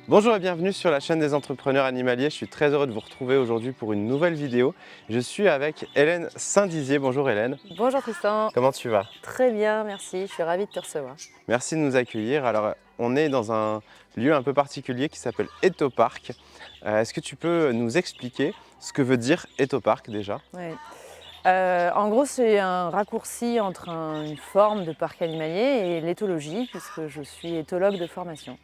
Bonjour et bienvenue sur la chaîne des entrepreneurs animaliers. Je suis très heureux de vous retrouver aujourd'hui pour une nouvelle vidéo. Je suis avec Hélène Saint-Dizier. Bonjour Hélène. Bonjour Tristan, Comment tu vas? très bien, merci, je suis ravie de te recevoir. Merci de nous accueillir. Alors, on est dans un lieu un peu particulier qui s'appelle Ethopark. Est-ce que tu peux nous expliquer ce que veut dire Ethopark déjà? Ouais. En gros, c'est un raccourci entre une forme de parc animalier et l'éthologie, puisque je suis éthologue de formation.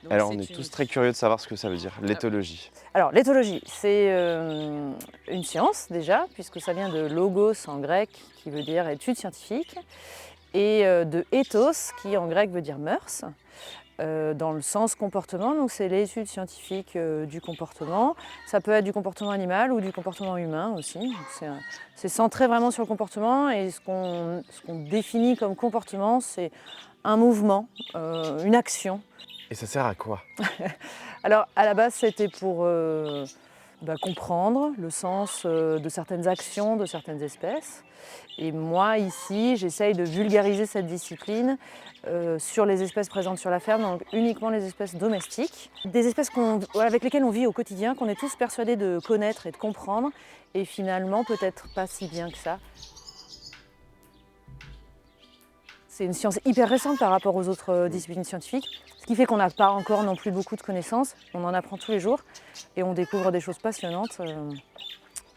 Donc, Alors, on est tous très curieux de savoir ce que ça veut dire, l'éthologie. Alors, l'éthologie, c'est une science déjà, puisque ça vient de logos en grec, qui veut dire étude scientifique, et de ethos, qui en grec veut dire mœurs. Dans le sens comportement, donc c'est l'étude scientifique du comportement. Ça peut être du comportement animal ou du comportement humain aussi. C'est centré vraiment sur le comportement et ce qu'on définit comme comportement, c'est un mouvement, une action. Et ça sert à quoi? Alors à la base, c'était pour comprendre le sens de certaines actions de certaines espèces. Et moi, ici, j'essaye de vulgariser cette discipline sur les espèces présentes sur la ferme, donc uniquement les espèces domestiques. Des espèces avec lesquelles on vit au quotidien, qu'on est tous persuadés de connaître et de comprendre, et finalement, peut-être pas si bien que ça. C'est une science hyper récente par rapport aux autres disciplines scientifiques, ce qui fait qu'on n'a pas encore non plus beaucoup de connaissances. On en apprend tous les jours et on découvre des choses passionnantes.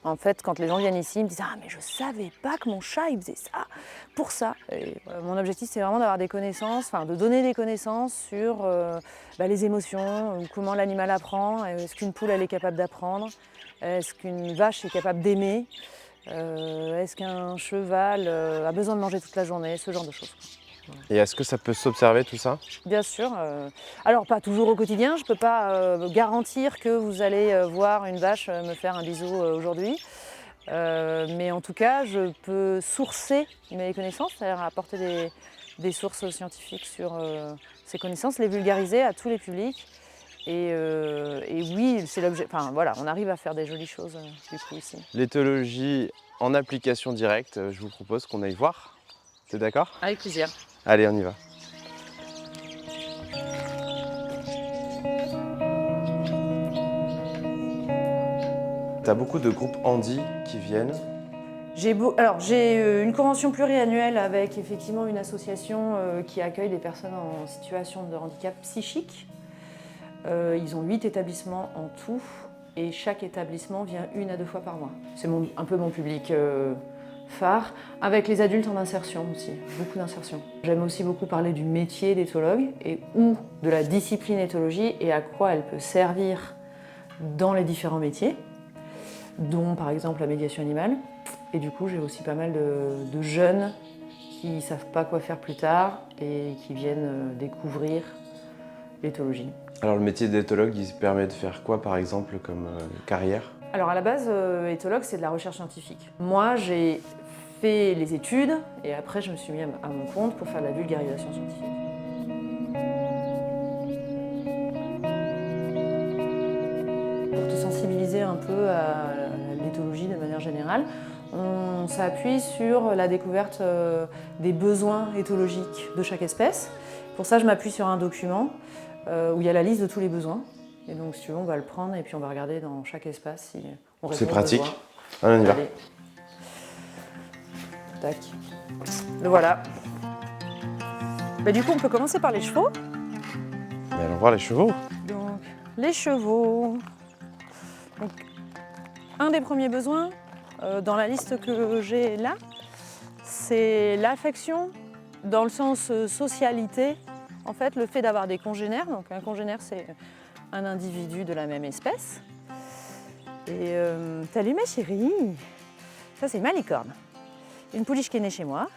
En fait, quand les gens viennent ici, ils me disent « Ah, mais je savais pas que mon chat, il faisait ça, pour ça ». Et mon objectif, c'est vraiment d'avoir des connaissances, enfin de donner des connaissances sur les émotions, comment l'animal apprend, est-ce qu'une poule, elle est capable d'apprendre, est-ce qu'une vache est capable d'aimer, est-ce qu'un cheval a besoin de manger toute la journée, ce genre de choses. Et est-ce que ça peut s'observer tout ça? Bien sûr. Alors, pas toujours au quotidien. Je ne peux pas garantir que vous allez voir une vache me faire un bisou aujourd'hui. Mais en tout cas, je peux sourcer mes connaissances, c'est-à-dire apporter des sources scientifiques sur ces connaissances, les vulgariser à tous les publics. Et oui, c'est l'objet. Enfin, voilà, on arrive à faire des jolies choses du coup ici. L'éthologie en application directe, je vous propose qu'on aille voir. T'es d'accord? Avec plaisir. Allez, on y va. Tu as beaucoup de groupes handi qui viennent. J'ai une convention pluriannuelle avec effectivement une association qui accueille des personnes en situation de handicap psychique. Ils ont 8 établissements en tout et chaque établissement vient 1 à 2 fois par mois. C'est un peu mon public phare, avec les adultes en insertion aussi, beaucoup d'insertion. J'aime aussi beaucoup parler du métier d'éthologue ou de la discipline éthologie et à quoi elle peut servir dans les différents métiers, dont par exemple la médiation animale. Et du coup, j'ai aussi pas mal de jeunes qui ne savent pas quoi faire plus tard et qui viennent découvrir l'éthologie. Alors le métier d'éthologue, il se permet de faire quoi par exemple comme carrière? Alors à la base, éthologue, c'est de la recherche scientifique. Moi, j'ai fait les études et après, je me suis mis à mon compte pour faire de la vulgarisation scientifique. Pour te sensibiliser un peu à l'éthologie de manière générale, on s'appuie sur la découverte des besoins éthologiques de chaque espèce. Pour ça, je m'appuie sur un document où il y a la liste de tous les besoins. Et donc, si tu veux, on va le prendre et puis on va regarder dans chaque espace si on répond C'est aux pratique. besoins. Allez, on y va. Allez. Tac. Le voilà. Du coup, on peut commencer par les chevaux. Mais allons voir les chevaux. Donc, les chevaux. Donc, un des premiers besoins dans la liste que j'ai là, c'est l'affection dans le sens socialité. En fait, le fait d'avoir des congénères. Donc, un congénère, c'est un individu de la même espèce. Et salut ma chérie. Ça, c'est ma licorne. Une pouliche qui est née chez moi.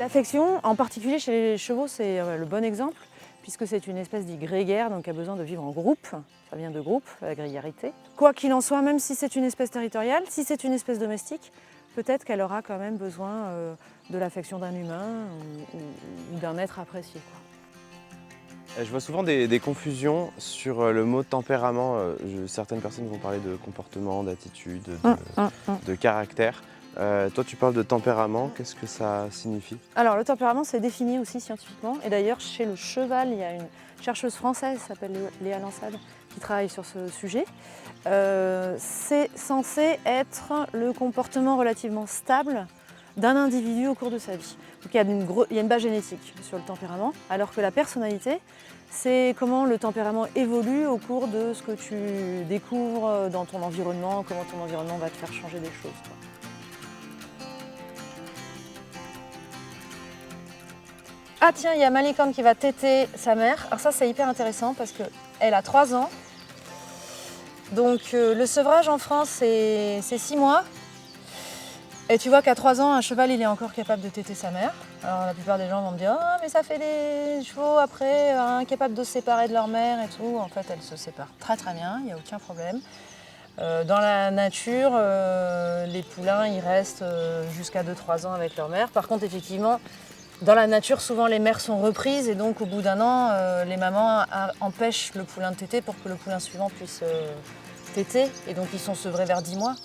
L'affection, en particulier chez les chevaux, c'est le bon exemple, puisque c'est une espèce dite grégaire, donc qui a besoin de vivre en groupe. Ça vient de groupe, la grégarité. Quoi qu'il en soit, même si c'est une espèce territoriale, si c'est une espèce domestique, peut-être qu'elle aura quand même besoin de l'affection d'un humain ou d'un être apprécié, quoi. Je vois souvent des confusions sur le mot tempérament. Certaines personnes vont parler de comportement, d'attitude, de caractère. Toi, tu parles de tempérament, qu'est-ce que ça signifie? Alors le tempérament, c'est défini aussi scientifiquement. Et d'ailleurs, chez le cheval, il y a une chercheuse française qui s'appelle Léa Lansade qui travaille sur ce sujet. C'est censé être le comportement relativement stable d'un individu au cours de sa vie. Donc il y a une base génétique sur le tempérament, alors que la personnalité, c'est comment le tempérament évolue au cours de ce que tu découvres dans ton environnement, comment ton environnement va te faire changer des choses, quoi. Ah tiens, il y a Malicorne qui va téter sa mère. Alors ça, c'est hyper intéressant parce qu'elle a 3 ans. Donc le sevrage en France, c'est 6 mois. Et tu vois qu'à 3 ans, un cheval, il est encore capable de téter sa mère. Alors la plupart des gens vont me dire « Ah, mais ça fait des chevaux après, incapables de se séparer de leur mère et tout ». En fait, elles se séparent très très bien, il n'y a aucun problème. Dans la nature, les poulains, ils restent jusqu'à 2-3 ans avec leur mère. Par contre, effectivement, dans la nature, souvent les mères sont reprises et donc au bout d'un an, les mamans empêchent le poulain de téter pour que le poulain suivant puisse téter. Et donc ils sont sevrés vers 10 mois.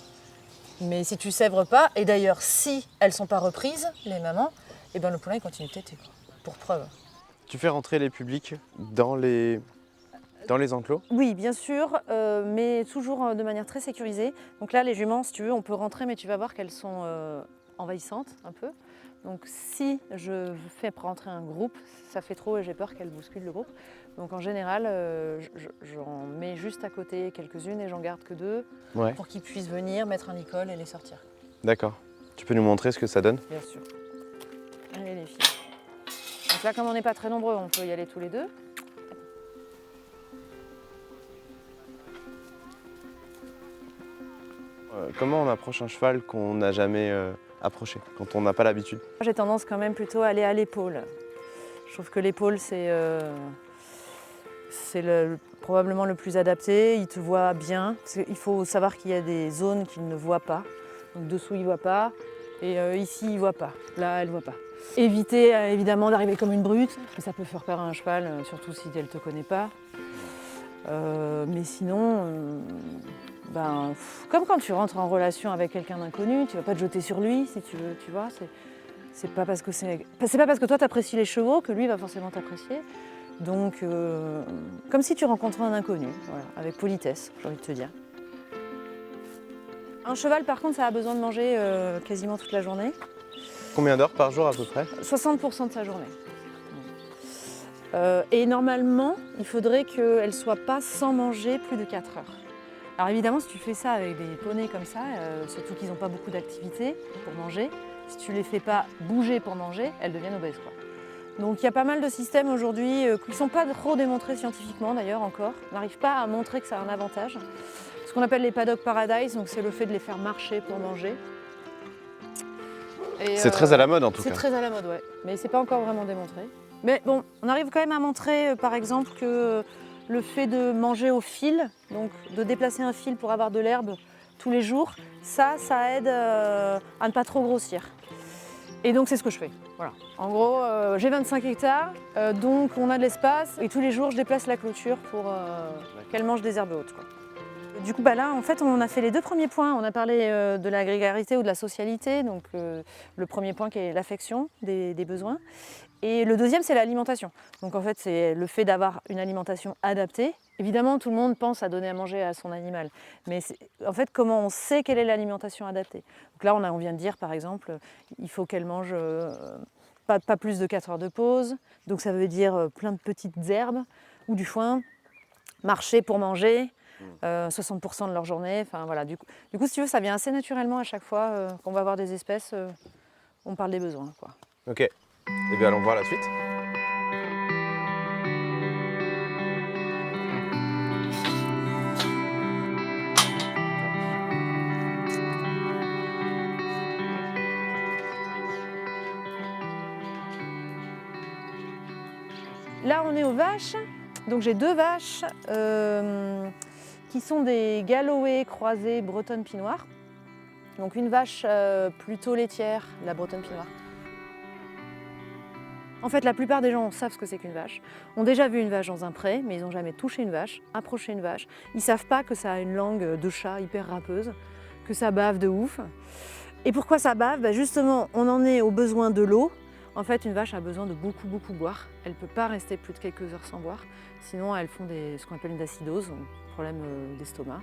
Mais si tu sèvres pas, et d'ailleurs si elles sont pas reprises, les mamans, et ben le poulain il continue de téter, quoi, pour preuve. Tu fais rentrer les publics dans les enclos? Oui, bien sûr, mais toujours de manière très sécurisée. Donc là, les juments, si tu veux, on peut rentrer, mais tu vas voir qu'elles sont envahissantes un peu. Donc si je fais rentrer un groupe, ça fait trop et j'ai peur qu'elles bousculent le groupe. Donc en général, j'en mets juste à côté quelques-unes et j'en garde que 2 Ouais. pour qu'ils puissent venir, mettre un licol et les sortir. D'accord. Tu peux nous montrer ce que ça donne? Bien sûr. Allez les filles. Donc là, comme on n'est pas très nombreux, on peut y aller tous les 2. Comment on approche un cheval qu'on n'a jamais approché, quand on n'a pas l'habitude? J'ai tendance quand même plutôt à aller à l'épaule. Je trouve que l'épaule, c'est probablement le plus adapté. Il te voit bien. Il faut savoir qu'il y a des zones qu'il ne voit pas. Donc dessous, il ne voit pas. Et ici, il ne voit pas. Là, elle ne voit pas. Éviter évidemment d'arriver comme une brute, parce que ça peut faire peur à un cheval, surtout si elle ne te connaît pas. Mais sinon, comme quand tu rentres en relation avec quelqu'un d'inconnu, tu ne vas pas te jeter sur lui, si tu veux, tu vois. C'est pas parce que toi t'apprécies les chevaux que lui va forcément t'apprécier. Donc, comme si tu rencontrais un inconnu, voilà, avec politesse, j'ai envie de te dire. Un cheval, par contre, ça a besoin de manger quasiment toute la journée. Combien d'heures par jour à peu près? 60% de sa journée. Et normalement, il faudrait qu'elle ne soit pas sans manger plus de 4 heures. Alors évidemment, si tu fais ça avec des poneys comme ça, surtout qu'ils n'ont pas beaucoup d'activité pour manger, si tu ne les fais pas bouger pour manger, elles deviennent obèses, quoi. Donc il y a pas mal de systèmes aujourd'hui qui ne sont pas trop démontrés scientifiquement d'ailleurs encore. On n'arrive pas à montrer que ça a un avantage. Ce qu'on appelle les paddock paradise, donc c'est le fait de les faire marcher pour manger. C'est très à la mode en tout cas. C'est très à la mode, ouais. Mais c'est pas encore vraiment démontré. Mais bon, on arrive quand même à montrer par exemple que le fait de manger au fil, donc de déplacer un fil pour avoir de l'herbe tous les jours, ça aide à ne pas trop grossir. Et donc c'est ce que je fais. Voilà. En gros, j'ai 25 hectares, donc on a de l'espace et tous les jours je déplace la clôture pour qu'elle mange des herbes hautes, quoi. Du coup, là, en fait, on a fait les 2 premiers points. On a parlé de la grégarité ou de la socialité, donc le premier point qui est l'affection des besoins. Et le deuxième, c'est l'alimentation. Donc en fait, c'est le fait d'avoir une alimentation adaptée. Évidemment, tout le monde pense à donner à manger à son animal. Mais en fait, comment on sait quelle est l'alimentation adaptée? Donc là, on vient de dire, par exemple, il faut qu'elle mange pas plus de 4 heures de pause. Donc ça veut dire plein de petites herbes ou du foin, marcher pour manger. 60% de leur journée. Enfin, voilà. Du coup, si tu veux, ça vient assez naturellement à chaque fois qu'on va avoir des espèces, on parle des besoins, quoi. Ok. Eh bien, allons voir la suite. Là, on est aux vaches. Donc j'ai 2 vaches qui sont des Galloway croisées bretonne pinot. Donc une vache plutôt laitière, la bretonne pinot. En fait, la plupart des gens savent ce que c'est qu'une vache, ont déjà vu une vache dans un pré, mais ils n'ont jamais touché une vache, approché une vache. Ils ne savent pas que ça a une langue de chat hyper râpeuse, que ça bave de ouf. Et pourquoi ça bave? Justement, on en est au besoin de l'eau. En fait, une vache a besoin de beaucoup boire. Elle ne peut pas rester plus de quelques heures sans boire. Sinon, elles font ce qu'on appelle une acidose, un problème d'estomac.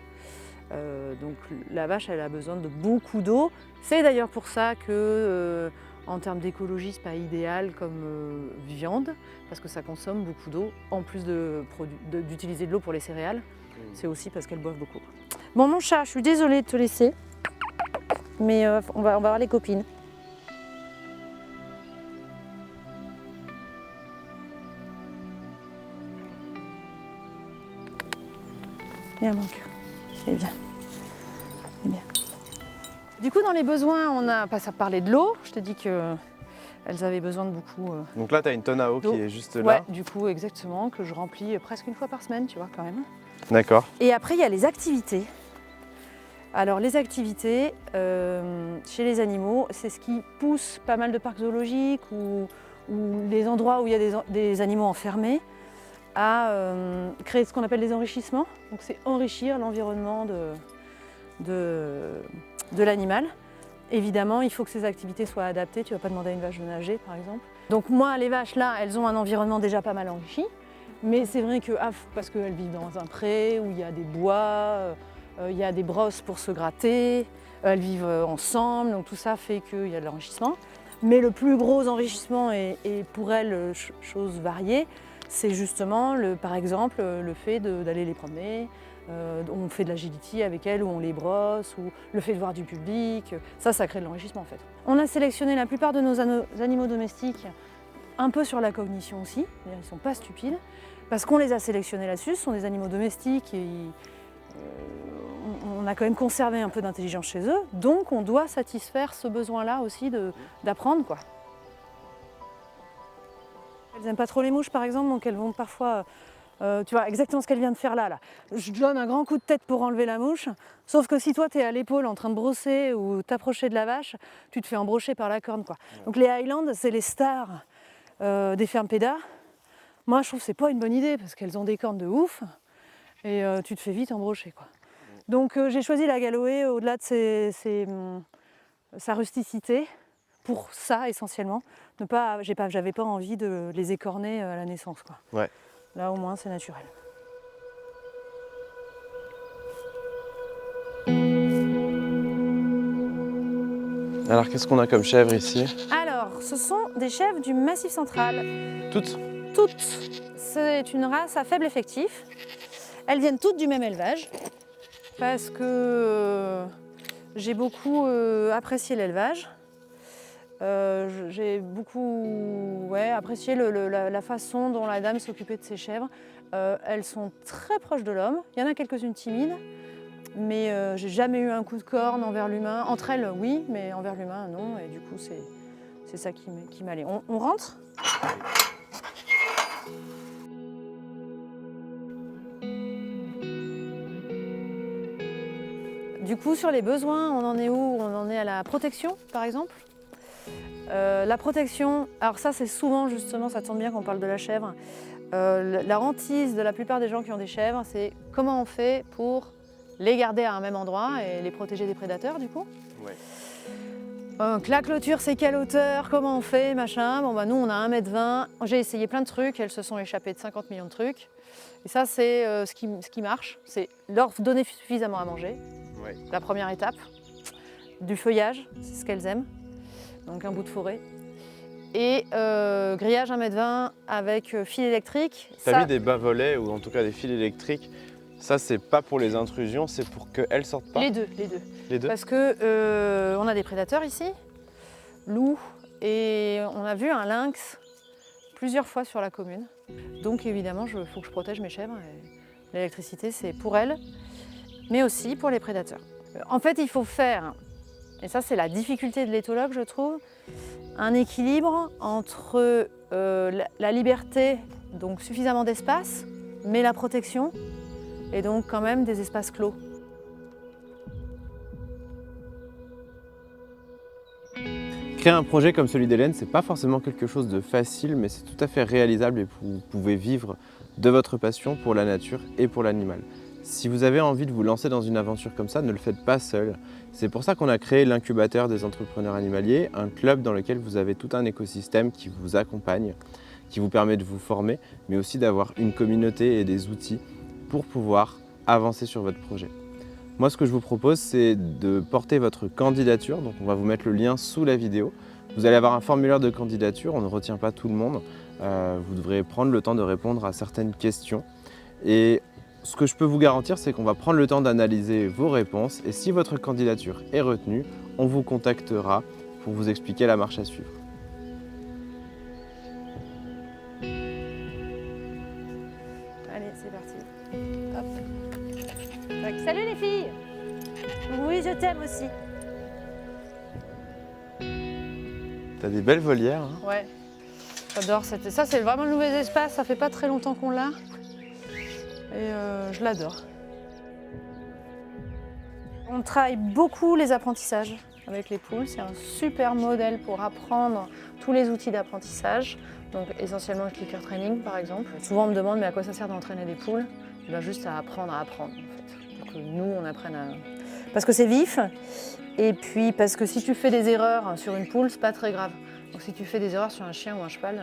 Donc la vache, elle a besoin de beaucoup d'eau. C'est d'ailleurs pour ça que, en termes d'écologie, c'est pas idéal comme viande, parce que ça consomme beaucoup d'eau, en plus d'utiliser de l'eau pour les céréales. C'est aussi parce qu'elles boivent beaucoup. Bon, mon chat, je suis désolée de te laisser, mais on va voir les copines. Viens, mon cœur. C'est bien. C'est bien. Du coup, dans les besoins, on a pas parlé de l'eau. Je t'ai dit qu'elles avaient besoin de beaucoup. Donc là, tu as une tonne à eau qui est juste là. Ouais, du coup, exactement, que je remplis presque une fois par semaine, tu vois, quand même. D'accord. Et après, il y a les activités. Alors, les activités, chez les animaux, c'est ce qui pousse pas mal de parcs zoologiques ou les endroits où il y a des animaux enfermés à créer ce qu'on appelle des enrichissements. Donc, c'est enrichir l'environnement de l'animal. Évidemment, il faut que ces activités soient adaptées. Tu ne vas pas demander à une vache de nager, par exemple. Donc moi, les vaches, là, elles ont un environnement déjà pas mal enrichi. Mais c'est vrai que, parce qu'elles vivent dans un pré où il y a des bois, il y a des brosses pour se gratter, elles vivent ensemble, donc tout ça fait qu'il y a de l'enrichissement. Mais le plus gros enrichissement, et pour elles, chose variée, c'est justement, par exemple, le fait d'aller les promener. On fait de l'agility avec elles, ou on les brosse, ou le fait de voir du public. Ça crée de l'enrichissement en fait. On a sélectionné la plupart de nos animaux domestiques un peu sur la cognition aussi, ils ne sont pas stupides, parce qu'on les a sélectionnés là-dessus, ce sont des animaux domestiques et on a quand même conservé un peu d'intelligence chez eux, donc on doit satisfaire ce besoin-là aussi d'apprendre, quoi. Elles n'aiment pas trop les mouches par exemple, donc elles vont parfois... tu vois exactement ce qu'elle vient de faire là. Je donne un grand coup de tête pour enlever la mouche, sauf que si toi tu es à l'épaule en train de brosser ou t'approcher de la vache, tu te fais embrocher par la corne, quoi. Donc les Highlands, c'est les stars des fermes pédas. Moi je trouve que c'est pas une bonne idée parce qu'elles ont des cornes de ouf et tu te fais vite embrocher, quoi. Donc j'ai choisi la Galloway au-delà de sa rusticité, pour ça essentiellement. J'avais pas envie de les écorner à la naissance, quoi. Ouais. Là, au moins, c'est naturel. Alors, qu'est-ce qu'on a comme chèvre ici? Alors, ce sont des chèvres du Massif central. Toutes? Toutes. C'est une race à faible effectif. Elles viennent toutes du même élevage parce que j'ai beaucoup apprécié l'élevage. J'ai beaucoup apprécié la façon dont la dame s'occupait de ses chèvres. Elles sont très proches de l'homme. Il y en a quelques-unes timides, mais j'ai jamais eu un coup de corne envers l'humain. Entre elles, oui, mais envers l'humain, non. Et du coup, c'est ça qui m'allait. On rentre ? Du coup, sur les besoins, on en est où? On en est à la protection, par exemple. La protection, alors ça c'est souvent justement, ça tombe bien qu'on parle de la chèvre. La hantise de la plupart des gens qui ont des chèvres, c'est comment on fait pour les garder à un même endroit et les protéger des prédateurs du coup. Ouais. La clôture c'est quelle hauteur, comment on fait, machin. Bon bah nous on a 1,20 m. J'ai essayé plein de trucs, elles se sont échappées de 50 millions de trucs. Et ça c'est ce qui marche, c'est leur donner suffisamment à manger. Ouais. La première étape. Du feuillage, c'est ce qu'elles aiment. Donc un bout de forêt. Et grillage 1,20 m avec fil électrique. T'as mis des bas-volets ou en tout cas des fils électriques. Ça, c'est pas pour les intrusions, c'est pour qu'elles sortent pas? Les deux. Les deux? Parce que on a des prédateurs ici, loups, et on a vu un lynx plusieurs fois sur la commune. Donc évidemment, il faut que je protège mes chèvres. L'électricité, c'est pour elles, mais aussi pour les prédateurs. En fait, il faut faire, et ça c'est la difficulté de l'éthologue, je trouve, un équilibre entre la liberté, donc suffisamment d'espace, mais la protection, et donc quand même des espaces clos. Créer un projet comme celui d'Hélène, c'est pas forcément quelque chose de facile, mais c'est tout à fait réalisable et vous pouvez vivre de votre passion pour la nature et pour l'animal. Si vous avez envie de vous lancer dans une aventure comme ça, ne le faites pas seul. C'est pour ça qu'on a créé l'incubateur des entrepreneurs animaliers, un club dans lequel vous avez tout un écosystème qui vous accompagne, qui vous permet de vous former, mais aussi d'avoir une communauté et des outils pour pouvoir avancer sur votre projet. Moi, ce que je vous propose, c'est de porter votre candidature. Donc, on va vous mettre le lien sous la vidéo. Vous allez avoir un formulaire de candidature, on ne retient pas tout le monde. Vous devrez prendre le temps de répondre à certaines questions. Et ce que je peux vous garantir, c'est qu'on va prendre le temps d'analyser vos réponses. Et si votre candidature est retenue, on vous contactera pour vous expliquer la marche à suivre. Allez, c'est parti. Hop. Donc, salut les filles. Oui, je t'aime aussi. T'as des belles volières, hein? Ouais, j'adore. Ça, c'est vraiment le nouvel espace. Ça fait pas très longtemps qu'on l'a. Et je l'adore. On travaille beaucoup les apprentissages avec les poules. C'est un super modèle pour apprendre tous les outils d'apprentissage. Donc essentiellement le clicker training par exemple. Souvent on me demande mais à quoi ça sert d'entraîner des poules? Eh bien, juste à apprendre en fait. Pour que nous on apprenne à... Parce que c'est vif et puis parce que si tu fais des erreurs sur une poule, c'est pas très grave. Donc si tu fais des erreurs sur un chien ou un cheval,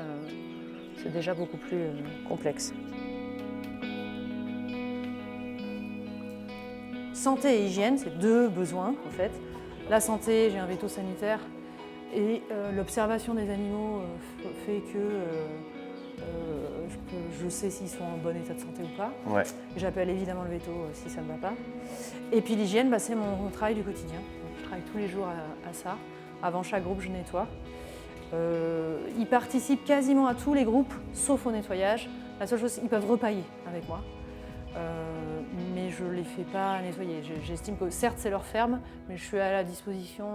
c'est déjà beaucoup plus complexe. Santé et hygiène, c'est deux besoins en fait. La santé, j'ai un veto sanitaire et l'observation des animaux fait que je sais s'ils sont en bon état de santé ou pas. Ouais. J'appelle évidemment le veto si ça ne va pas. Et puis l'hygiène, bah, c'est mon travail du quotidien. Je travaille tous les jours à ça. Avant chaque groupe, je nettoie. Ils participent quasiment à tous les groupes, sauf au nettoyage. La seule chose, ils peuvent repailler avec moi. Mais je ne les fais pas nettoyer. J'estime que certes c'est leur ferme, mais je suis à la disposition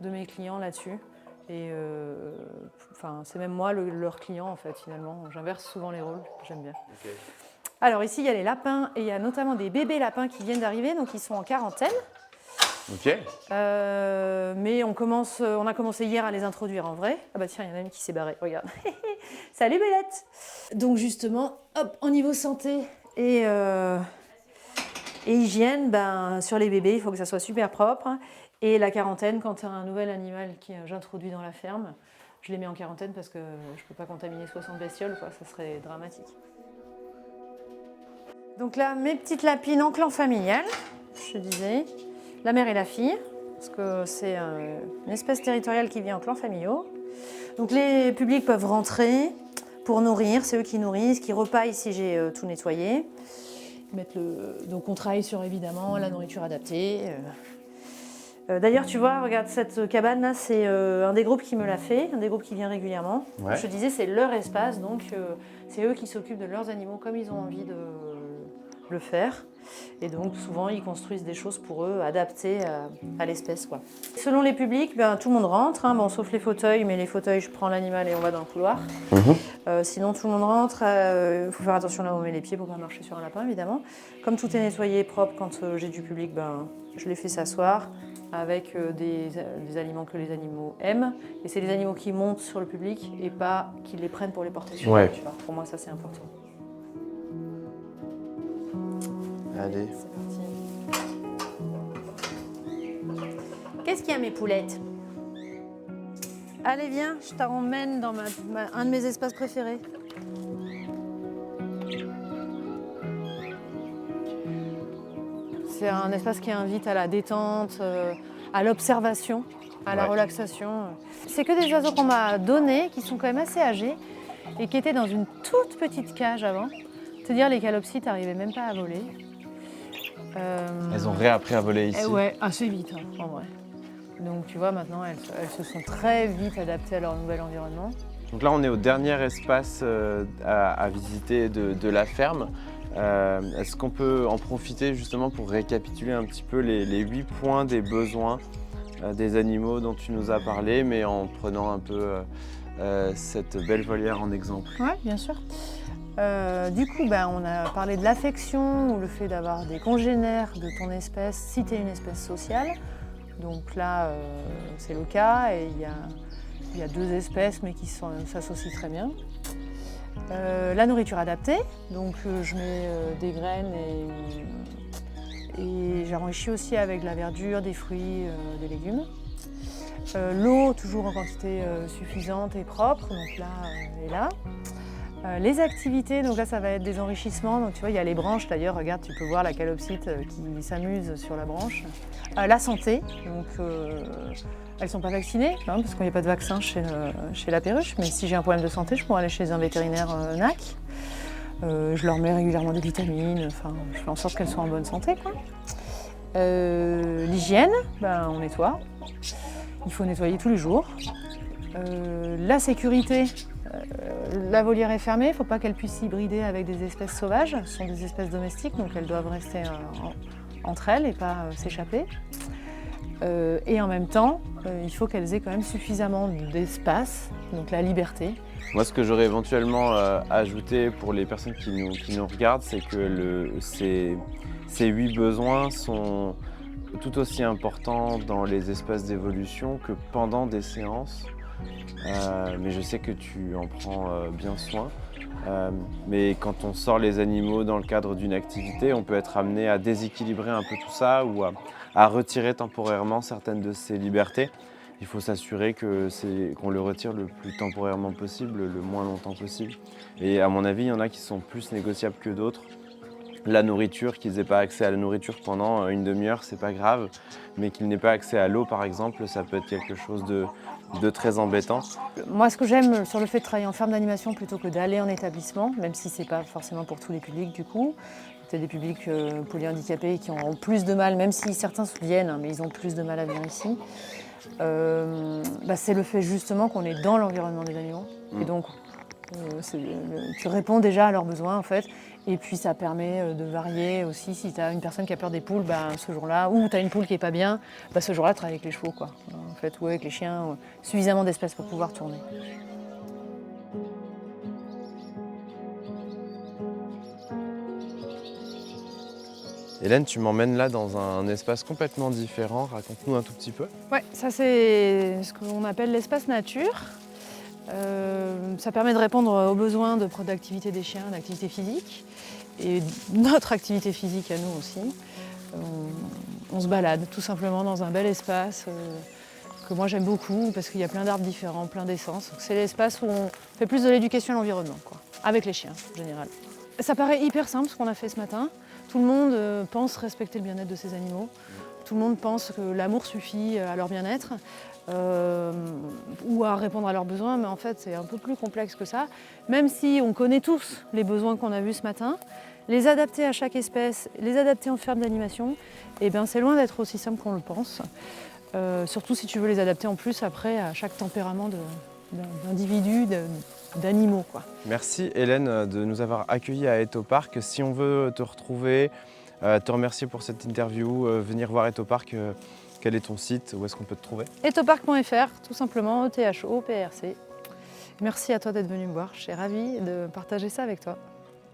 de mes clients là-dessus. Et c'est même moi leur client en fait finalement. J'inverse souvent les rôles, j'aime bien. Okay. Alors ici il y a les lapins et il y a notamment des bébés lapins qui viennent d'arriver, donc ils sont en quarantaine. Ok. Mais on a commencé hier à les introduire en vrai. Ah bah tiens, il y en a une qui s'est barrée, regarde. Salut Bellette. Donc justement, hop, au niveau santé et hygiène, ben, sur les bébés, il faut que ça soit super propre. Et la quarantaine, quand tu as un nouvel animal que j'introduis dans la ferme, je les mets en quarantaine parce que je ne peux pas contaminer 60 bestioles, quoi, ça serait dramatique. Donc là, mes petites lapines en clan familial, je te disais, la mère et la fille, parce que c'est une espèce territoriale qui vit en clans familiaux. Donc les publics peuvent rentrer pour nourrir, c'est eux qui nourrissent, qui repaillent si j'ai tout nettoyé. Donc on travaille sur évidemment la nourriture adaptée. D'ailleurs, tu vois, regarde cette cabane là, c'est un des groupes qui me l'a fait, un des groupes qui vient régulièrement. Ouais. Je te disais, c'est leur espace, donc c'est eux qui s'occupent de leurs animaux comme ils ont envie de le faire. Et donc souvent, ils construisent des choses pour eux adaptées à l'espèce, quoi. Selon les publics, ben, tout le monde rentre, hein, bon, sauf les fauteuils, mais les fauteuils, je prends l'animal et on va dans le couloir. Sinon, tout le monde rentre. Il faut faire attention là où on met les pieds pour ne pas marcher sur un lapin, évidemment. Comme tout est nettoyé, propre, quand j'ai du public, ben, je les fais s'asseoir avec des aliments que les animaux aiment. Et c'est les animaux qui montent sur le public et pas qu'ils les prennent pour les porter sur eux. Pour moi, ça, c'est important. Allez. C'est parti. Qu'est-ce qu'il y a, mes poulettes? Allez, viens, je t'emmène dans un de mes espaces préférés. C'est un espace qui invite à la détente, à l'observation, à la relaxation. C'est que des oiseaux qu'on m'a donnés, qui sont quand même assez âgés et qui étaient dans une toute petite cage avant. C'est-à-dire les calopsites n'arrivaient même pas à voler. Elles ont réappris à voler ici. Ouais, assez vite hein, en vrai. Donc tu vois, maintenant elles se sont très vite adaptées à leur nouvel environnement. Donc là on est au dernier espace à visiter de la ferme. Est-ce qu'on peut en profiter justement pour récapituler un petit peu les 8 points des besoins des animaux dont tu nous as parlé, mais en prenant un peu cette belle volière en exemple? Oui, bien sûr. Du coup, on a parlé de l'affection ou le fait d'avoir des congénères de ton espèce si tu es une espèce sociale. Donc là, c'est le cas et il y a 2 espèces mais qui s'associent très bien. La nourriture adaptée, donc je mets des graines et j'enrichis aussi avec de la verdure, des fruits, des légumes. L'eau, toujours en quantité suffisante et propre, donc là et là. Les activités, donc là ça va être des enrichissements, donc tu vois il y a les branches d'ailleurs, regarde tu peux voir la calopsite qui s'amuse sur la branche. La santé, donc elles ne sont pas vaccinées, hein, parce qu'il n'y a pas de vaccin chez la perruche, mais si j'ai un problème de santé je pourrais aller chez un vétérinaire NAC. Je leur mets régulièrement des vitamines, enfin je fais en sorte qu'elles soient en bonne santé, quoi. L'hygiène, ben, on nettoie, il faut nettoyer tous les jours. La sécurité, la volière est fermée, il ne faut pas qu'elle puisse hybrider avec des espèces sauvages. Ce sont des espèces domestiques, donc elles doivent rester entre elles et pas s'échapper. Et en même temps, il faut qu'elles aient quand même suffisamment d'espace, donc la liberté. Moi, ce que j'aurais éventuellement ajouté pour les personnes qui nous regardent, c'est que ces 8 besoins sont tout aussi importants dans les espaces d'évolution que pendant des séances. Mais je sais que tu en prends bien soin. Mais quand on sort les animaux dans le cadre d'une activité, on peut être amené à déséquilibrer un peu tout ça ou à retirer temporairement certaines de ses libertés. Il faut s'assurer qu'on le retire le plus temporairement possible, le moins longtemps possible. Et à mon avis, il y en a qui sont plus négociables que d'autres. La nourriture, qu'ils n'aient pas accès à la nourriture pendant une demi-heure, c'est pas grave. Mais qu'ils n'aient pas accès à l'eau, par exemple, ça peut être quelque chose de très embêtant. Moi, ce que j'aime sur le fait de travailler en ferme d'animation plutôt que d'aller en établissement, même si c'est pas forcément pour tous les publics du coup, c'est des publics polyhandicapés qui ont plus de mal, même si certains viennent, hein, mais ils ont plus de mal à venir ici. C'est le fait justement qu'on est dans l'environnement des animaux. Et donc, tu réponds déjà à leurs besoins en fait. Et puis ça permet de varier aussi. Si tu as une personne qui a peur des poules, ce jour-là, ou tu as une poule qui n'est pas bien, ce jour-là, tu travailles avec les chevaux, quoi. En fait, ou avec les chiens, suffisamment d'espace pour pouvoir tourner. Hélène, tu m'emmènes là dans un espace complètement différent. Raconte-nous un tout petit peu. Ouais, ça c'est ce qu'on appelle l'espace nature. Ça permet de répondre aux besoins d'activité des chiens, d'activité physique. Et notre activité physique à nous aussi. On se balade tout simplement dans un bel espace que moi j'aime beaucoup parce qu'il y a plein d'arbres différents, plein d'essences. C'est l'espace où on fait plus de l'éducation à l'environnement, quoi, avec les chiens en général. Ça paraît hyper simple ce qu'on a fait ce matin. Tout le monde pense respecter le bien-être de ses animaux. Tout le monde pense que l'amour suffit à leur bien-être ou à répondre à leurs besoins, mais en fait c'est un peu plus complexe que ça. Même si on connaît tous les besoins qu'on a vus ce matin, les adapter à chaque espèce, les adapter en ferme d'animation, c'est loin d'être aussi simple qu'on le pense. Surtout si tu veux les adapter en plus après à chaque tempérament d'individus, d'animaux, quoi. Merci Hélène de nous avoir accueillis à Ettopark. Si on veut te retrouver, te remercier pour cette interview, venir voir Ettopark, quel est ton site, où est-ce qu'on peut te trouver? Ettopark.fr, tout simplement, ETHOPRC. Merci à toi d'être venu me voir, je suis ravie de partager ça avec toi.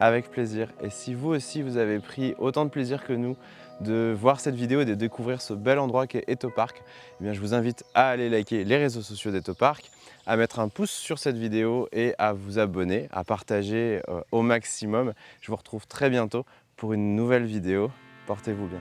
Avec plaisir. Et si vous aussi vous avez pris autant de plaisir que nous de voir cette vidéo et de découvrir ce bel endroit qu'est Ettopark, je vous invite à aller liker les réseaux sociaux d'Ettopark, à mettre un pouce sur cette vidéo et à vous abonner, à partager au maximum. Je vous retrouve très bientôt pour une nouvelle vidéo. Portez-vous bien.